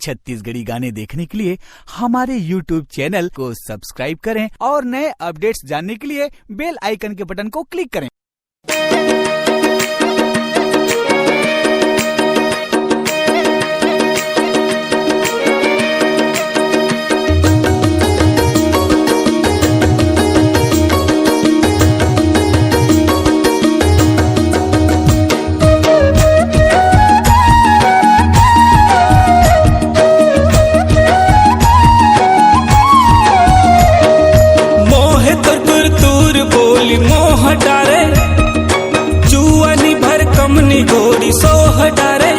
छत्तीसगढ़ी गाने देखने के लिए हमारे YouTube चैनल को सब्सक्राइब करें और नए अपडेट्स जानने के लिए बेल आइकन के बटन को क्लिक करें। मोह डारे जुआनी भर कमनी गोरी सोह डारे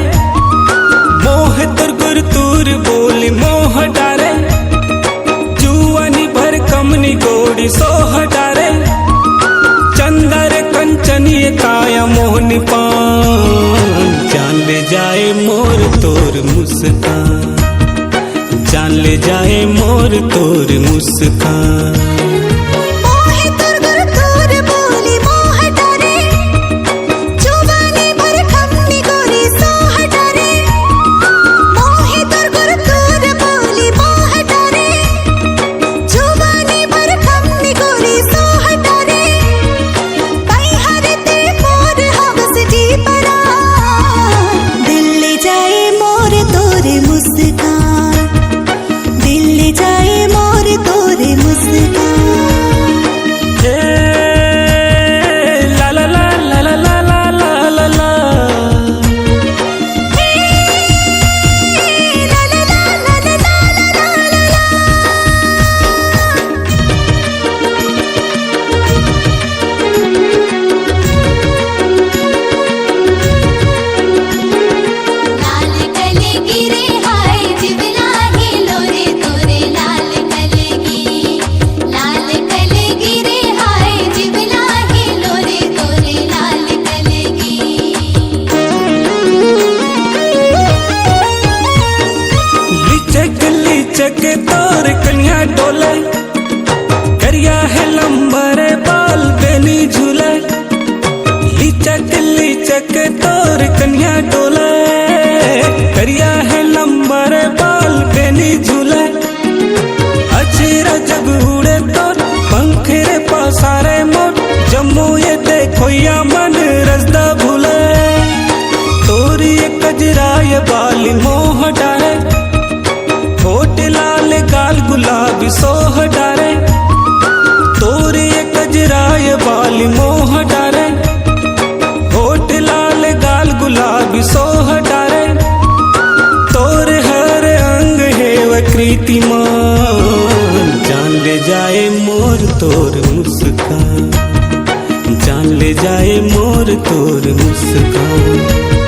मोह तुर तूर बोली मोह डारे जुआनी भर कमनी गोरी सोह डारे चंदर कंचनीय काया मोहनी पान जान ले जाए मोर तोर मुस्कान जान ले जाए मोर तोर मुस्कान। चके तोर कन्या डोले करिया है लंबरे बाल बेनी झूले लीचक तोर कन्या डोले करिया है लंबरे बाल बेनी झूले अचीरा जब उड़े तोर पंखरे पसारे मोट जम्मू ये देखो या मन रसदा भूले तोरी कजराय बाली मोह डारे होठ लाल गाल गुलाबी सोह डारे तोरे कजराय बाली मोह डारे होठ लाल गाल गुलाबी सोह डारे तोरे हर अंग है कृतिमान जान ले जाए मोर तोर मुस्कान जान ले जाए मोर तोर मुस्कान।